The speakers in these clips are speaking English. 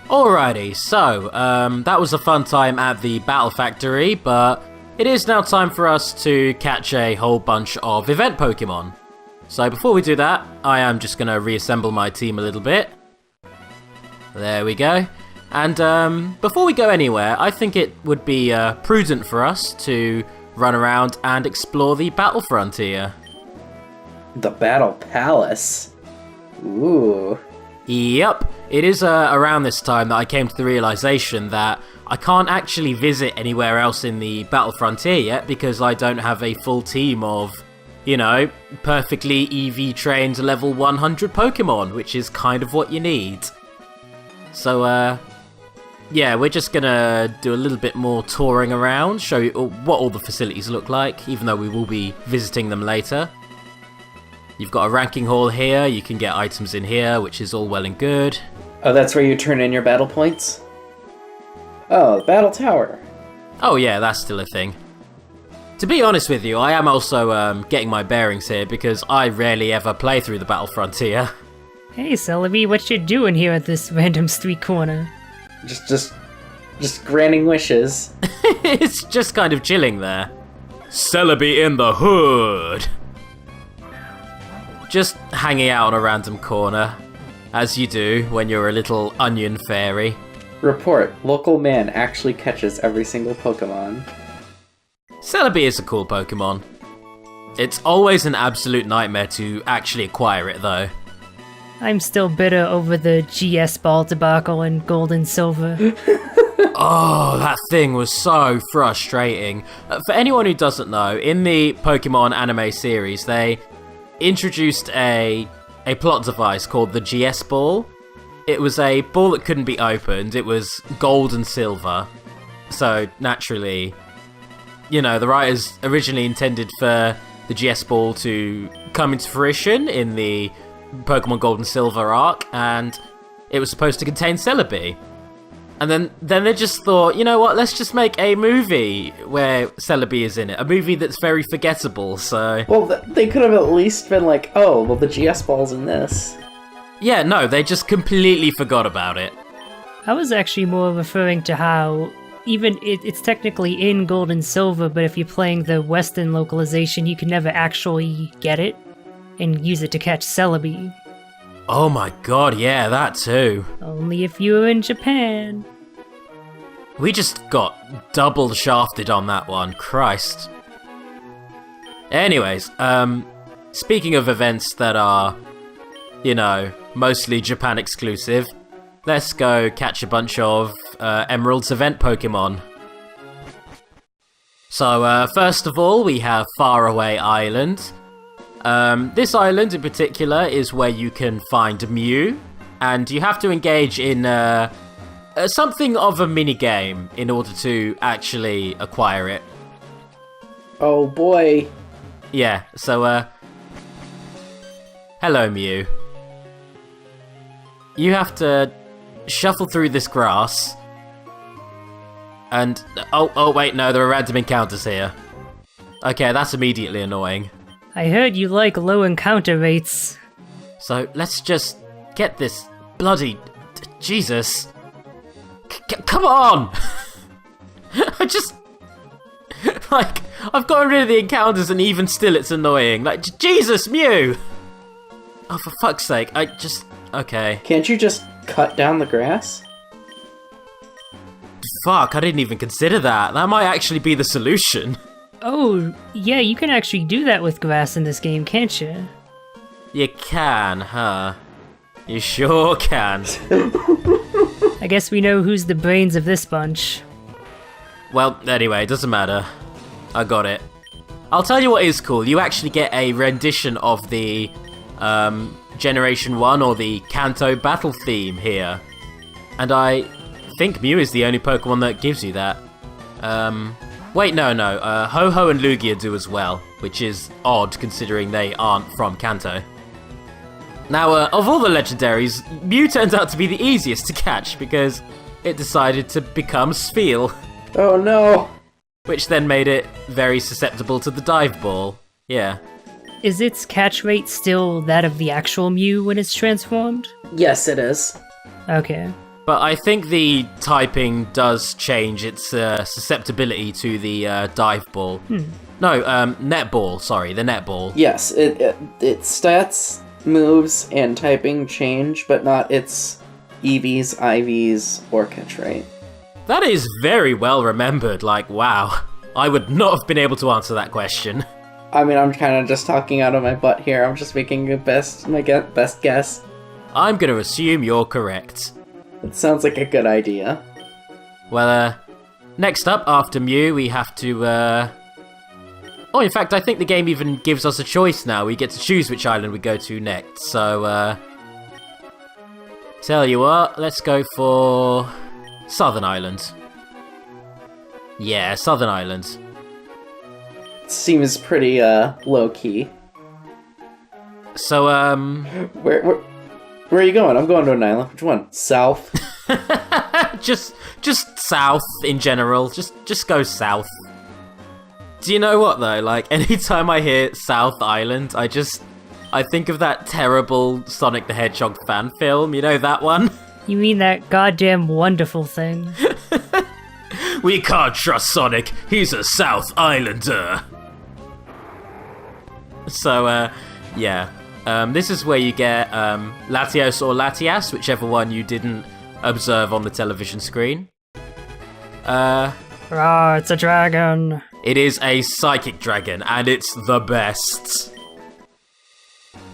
Alrighty, so, that was a fun time at the Battle Factory, but it is now time for us to catch a whole bunch of event Pokemon. So before we do that, I am just going to reassemble my team a little bit. There we go. And before we go anywhere, I think it would be prudent for us to run around and explore the Battle Frontier. The Battle Palace? Ooh. Yep, it is around this time that I came to the realization that I can't actually visit anywhere else in the Battle Frontier yet because I don't have a full team of, you know, perfectly EV-trained level 100 Pokemon, which is kind of what you need. So, yeah, we're just gonna do a little bit more touring around, show you what all the facilities look like, even though we will be visiting them later. You've got a ranking hall here, you can get items in here, which is all well and good. Oh, that's where you turn in your battle points? Oh, the Battle Tower. Oh yeah, that's still a thing. To be honest with you, I am also getting my bearings here, because I rarely ever play through the Battle Frontier. Hey Celebi, what you doing here at this random street corner? Just granting wishes. It's just kind of chilling there. Celebi in the hood! Just hanging out on a random corner, as you do when you're a little onion fairy. Report, local man actually catches every single Pokemon. Celebi is a cool Pokemon. It's always an absolute nightmare to actually acquire it though. I'm still bitter over the GS ball debacle in Gold and Silver. Oh, that thing was so frustrating. For anyone who doesn't know, in the Pokemon anime series, they introduced a plot device called the GS ball. It was a ball that couldn't be opened. It was gold and silver. So, naturally, you know, the writers originally intended for the GS ball to come into fruition in the Pokemon Gold and Silver arc, and it was supposed to contain Celebi. And then they just thought, you know what, let's just make a movie where Celebi is in it. A movie that's very forgettable, so... Well, they could have at least been like, oh, well, the GS ball's in this. Yeah, no, they just completely forgot about it. I was actually more referring to how even it's technically in Gold and Silver, but if you're playing the Western localization, you can never actually get it and use it to catch Celebi. Oh my god, yeah, that too. Only if you were in Japan. We just got double shafted on that one, Christ. Anyways, speaking of events that are, you know, mostly Japan exclusive, let's go catch a bunch of Emerald's event Pokemon. So, first of all, we have Faraway Island. This island in particular is where you can find Mew, and you have to engage in something of a mini-game in order to actually acquire it. Oh boy. Yeah, so, hello Mew. You have to shuffle through this grass, and... Oh wait, no, there are random encounters here. Okay, that's immediately annoying. I heard you like low encounter rates. So let's just get this bloody... Jesus. Come on! I just... Like, I've gotten rid of the encounters and even still it's annoying. Like, Jesus, Mew! Oh, for fuck's sake, I just... Okay. Can't you just cut down the grass? Fuck, I didn't even consider that. That might actually be the solution. Oh, yeah, you can actually do that with grass in this game, can't you? You can, huh? You sure can. I guess we know who's the brains of this bunch. Well, anyway, it doesn't matter. I got it. I'll tell you what is cool. You actually get a rendition of the Generation 1 or the Kanto battle theme here. And I think Mew is the only Pokemon that gives you that. Wait, no. Ho-Ho and Lugia do as well, which is odd considering they aren't from Kanto. Now, of all the legendaries, Mew turns out to be the easiest to catch because it decided to become Spheal. Oh no! Which then made it very susceptible to the dive ball. Yeah. Is its catch rate still that of the actual Mew when it's transformed? Yes, it is. Okay. But I think the typing does change its susceptibility to the dive ball. No, netball, sorry, the netball. Yes, its stats, moves, and typing change, but not its EVs, IVs, or catch rate. That is very well remembered, like, wow. I would not have been able to answer that question. I mean, I'm kind of just talking out of my butt here. I'm just making my best guess. I'm going to assume you're correct. It sounds like a good idea. Well, next up, after Mew, we have to, Oh, in fact, I think the game even gives us a choice now. We get to choose which island we go to next, so, tell you what, let's go for Southern Island. Yeah, Southern Island. Seems pretty, low-key. So, Where are you going? I'm going to an island. Which one? South? just south in general. Just go south. Do you know what, though? Like, anytime I hear South Island, I think of that terrible Sonic the Hedgehog fan film. You know that one? You mean that goddamn wonderful thing? We can't trust Sonic. He's a South Islander. So, yeah. This is where you get Latios or Latias, whichever one you didn't observe on the television screen. It's a dragon. It is a psychic dragon, and it's the best.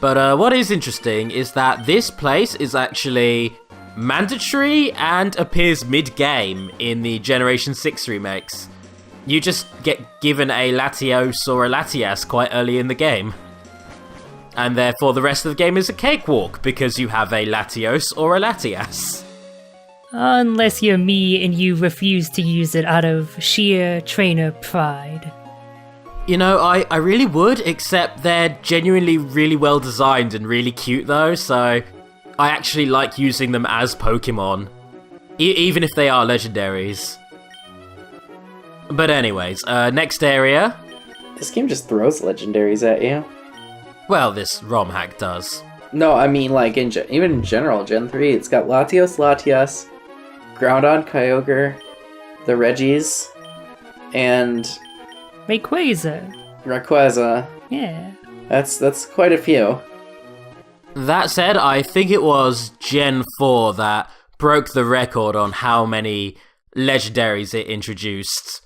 But what is interesting is that this place is actually mandatory and appears mid-game in the Generation 6 remakes. You just get given a Latios or a Latias quite early in the game. And therefore the rest of the game is a cakewalk, because you have a Latios or a Latias. Unless you're me and you refuse to use it out of sheer trainer pride. You know, I really would, except they're genuinely really well designed and really cute though, so I actually like using them as Pokemon. Even if they are legendaries. But anyways, next area. This game just throws legendaries at you. Well, this ROM hack does. No, I mean, like, even in general, Gen 3, it's got Latios, Latias, Groudon, Kyogre, the Reggies, and Rayquaza. Yeah. That's quite a few. That said, I think it was Gen 4 that broke the record on how many legendaries it introduced.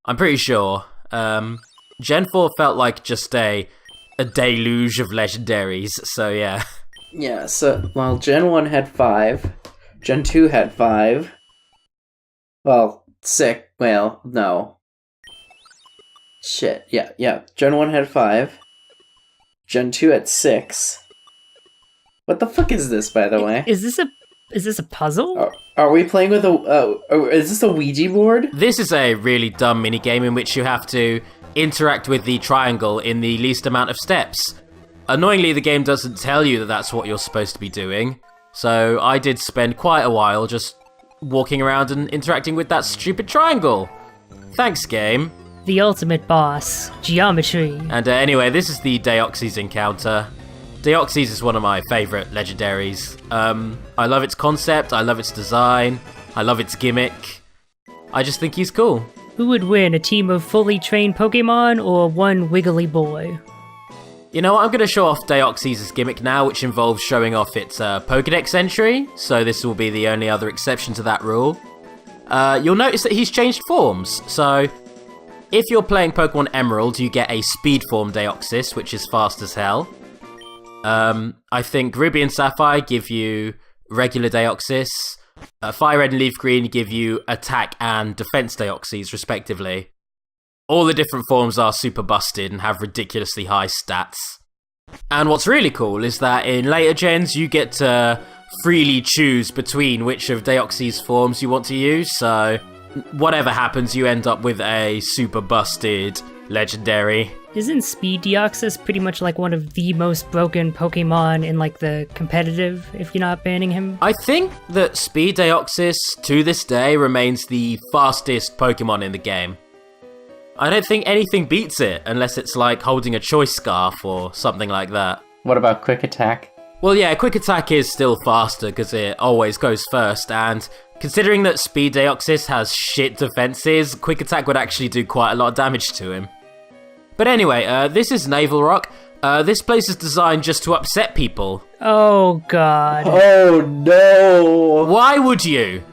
I'm pretty sure. Gen 4 felt like just a deluge of legendaries, so yeah. Yeah, so, well, Gen 1 had 5, Gen 2 had 5, well, 6, well, no. Shit, yeah, Gen 1 had 5, Gen 2 had 6. What the fuck is this, by the way? Is this a puzzle? Are we playing with is this a Ouija board? This is a really dumb minigame in which you have to interact with the triangle in the least amount of steps. Annoyingly, the game doesn't tell you that that's what you're supposed to be doing, so I did spend quite a while just walking around and interacting with that stupid triangle. Thanks, game. The ultimate boss, geometry. And anyway, this is the Deoxys encounter. Deoxys is one of my favourite legendaries. I love its concept, I love its design, I love its gimmick. I just think he's cool. Who would win, a team of fully trained Pokemon or one wiggly boy? You know what, I'm going to show off Deoxys' gimmick now, which involves showing off its Pokédex entry, so this will be the only other exception to that rule. You'll notice that he's changed forms, so if you're playing Pokemon Emerald, you get a speed form Deoxys, which is fast as hell. I think Ruby and Sapphire give you regular Deoxys. Fire Red and Leaf Green give you attack and defense Deoxys, respectively. All the different forms are super busted and have ridiculously high stats. And what's really cool is that in later gens, you get to freely choose between which of Deoxys forms you want to use, so whatever happens, you end up with a super busted legendary. Isn't Speed-Deoxys pretty much like one of the most broken Pokemon in like the competitive, if you're not banning him? I think that Speed-Deoxys, to this day, remains the fastest Pokemon in the game. I don't think anything beats it, unless it's like holding a choice scarf or something like that. What about Quick Attack? Well, yeah, quick attack is still faster because it always goes first, and considering that Speed-Deoxys has shit defenses, quick attack would actually do quite a lot of damage to him. But anyway, this is Naval Rock. This place is designed just to upset people. Oh, God. Oh, no. Why would you?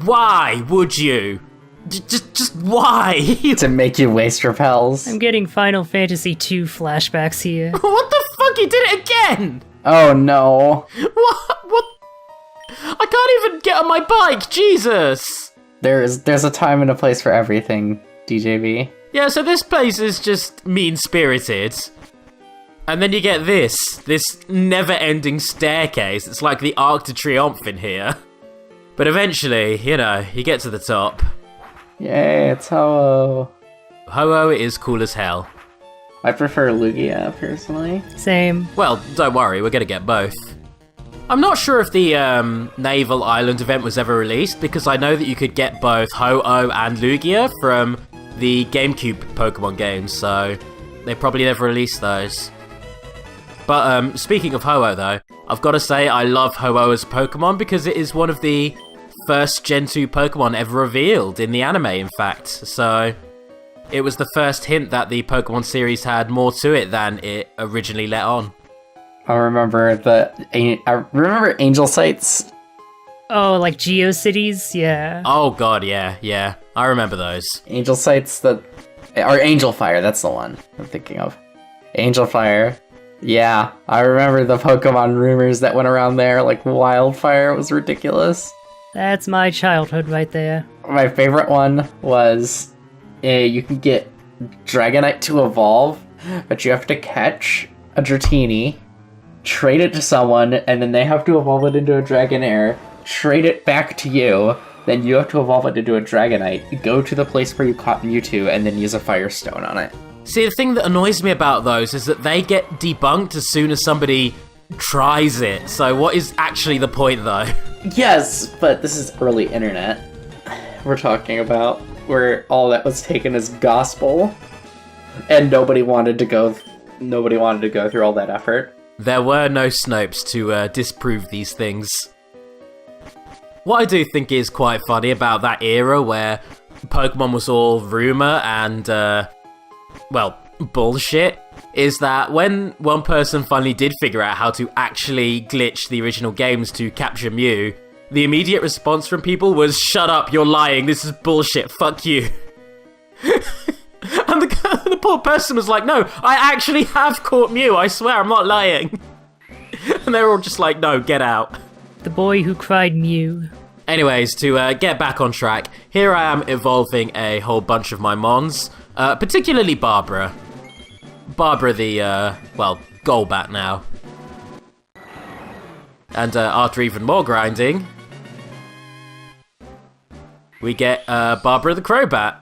Why would you? Just why? To make you waste repels. I'm getting Final Fantasy II flashbacks here. What the fuck? You did it again! Oh, no. What? I can't even get on my bike, Jesus! There's a time and a place for everything, DJV. Yeah, so this place is just mean-spirited. And then you get this never-ending staircase. It's like the Arc de Triomphe in here. But eventually, you get to the top. Yay, it's Ho-Oh. Ho-Oh is cool as hell. I prefer Lugia, personally. Same. Well, don't worry, we're gonna get both. I'm not sure if the Naval Island event was ever released, because I know that you could get both Ho-Oh and Lugia from the GameCube Pokemon games, so they probably never released those. But speaking of Ho-Oh though, I've got to say I love Ho-Oh as Pokemon because it is one of the first Gen 2 Pokemon ever revealed in the anime, in fact. So it was the first hint that the Pokemon series had more to it than it originally let on. I remember Angel Sites. Oh, like GeoCities? Yeah. Oh god, yeah. I remember those. Angel Sites or Angel Fire, that's the one I'm thinking of. Angel Fire. Yeah, I remember the Pokemon rumors that went around there, like Wildfire was ridiculous. That's my childhood right there. My favorite one was you can get Dragonite to evolve, but you have to catch a Dratini, trade it to someone, and then they have to evolve it into a Dragonair, trade it back to you, then you have to evolve it into a Dragonite, go to the place where you caught Mewtwo, and then use a Firestone on it. See, the thing that annoys me about those is that they get debunked as soon as somebody tries it. So what is actually the point, though? Yes, but this is early internet we're talking about, where all that was taken as gospel, and nobody wanted to go through all that effort. There were no Snopes to disprove these things. What I do think is quite funny about that era where Pokemon was all rumor and, bullshit, is that when one person finally did figure out how to actually glitch the original games to capture Mew, the immediate response from people was, "Shut up, you're lying, this is bullshit, fuck you." And the poor person was like, "No, I actually have caught Mew, I swear, I'm not lying." And they were all just like, "No, get out." The boy who cried Mew. Anyways, to get back on track, here I am evolving a whole bunch of my Mons, particularly Barbara. Barbara the, Golbat now. And after even more grinding, we get Barbara the Crobat.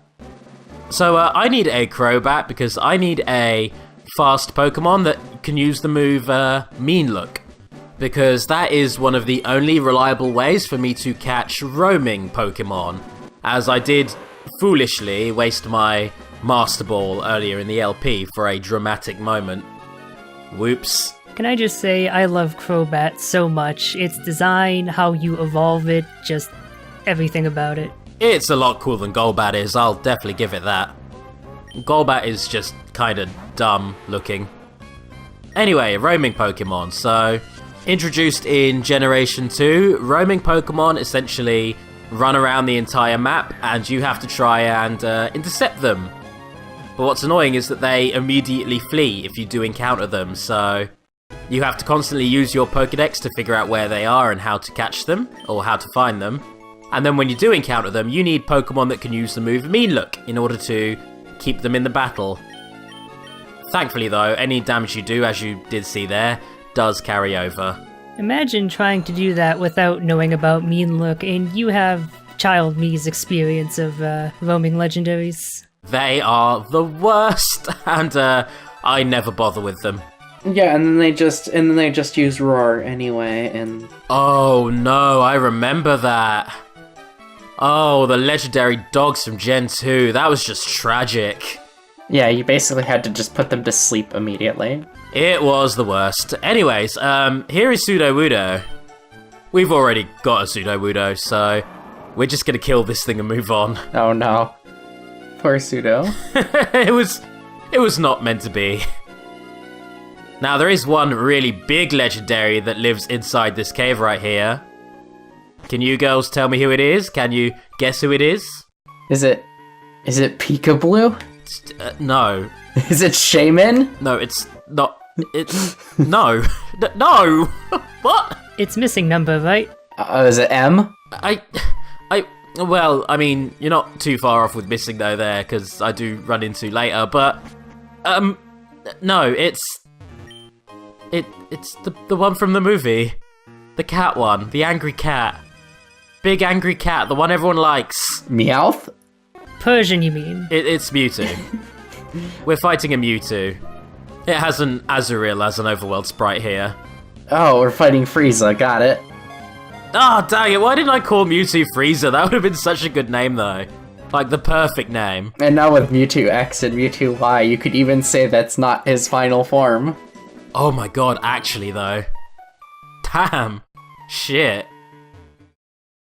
So I need a Crobat because I need a fast Pokemon that can use the move Mean Look. Because that is one of the only reliable ways for me to catch roaming Pokemon, as I did foolishly waste my Master Ball earlier in the LP for a dramatic moment. Whoops. Can I just say, I love Crobat so much. Its design, how you evolve it, just everything about it. It's a lot cooler than Golbat is, I'll definitely give it that. Golbat is just kinda dumb looking. Anyway, roaming Pokemon, so introduced in Generation 2, roaming Pokemon essentially run around the entire map and you have to try and intercept them. But what's annoying is that they immediately flee if you do encounter them, so you have to constantly use your Pokédex to figure out where they are and how to catch them, or how to find them. And then when you do encounter them, you need Pokemon that can use the move Mean Look in order to keep them in the battle. Thankfully though, any damage you do, as you did see there, does carry over. Imagine trying to do that without knowing about Mean Look, and you have Child Me's experience of roaming Legendaries. They are the worst, and I never bother with them. Yeah, and then they just use Roar anyway, and oh no, I remember that. Oh, the legendary dogs from Gen 2, that was just tragic. yeah, you basically had to just put them to sleep immediately. It was the worst. Anyways, here is Sudowoodo. We've already got a Sudowoodo, so we're just gonna kill this thing and move on. Oh no. Poor Pseudo. It was not meant to be. Now, there is one really big legendary that lives inside this cave right here. Can you girls tell me who it is? Can you guess who it is? Is it Peekaboo? No. Is it Shaman? No, it's not. It's... No. No! What? It's missing number, right? Is it M? Well, I mean, you're not too far off with missing though there, because I do run into later, but, no, it's the one from the movie. The cat one, the angry cat. Big angry cat, the one everyone likes. Meowth? Persian, you mean? It's Mewtwo. We're fighting a Mewtwo. It has an Azurill as an overworld sprite here. Oh, we're fighting Frieza, got it. Oh, dang it, why didn't I call Mewtwo Frieza? That would have been such a good name, though. Like, the perfect name. And now with Mewtwo X and Mewtwo Y, you could even say that's not his final form. Oh my god, actually, though. Damn. Shit.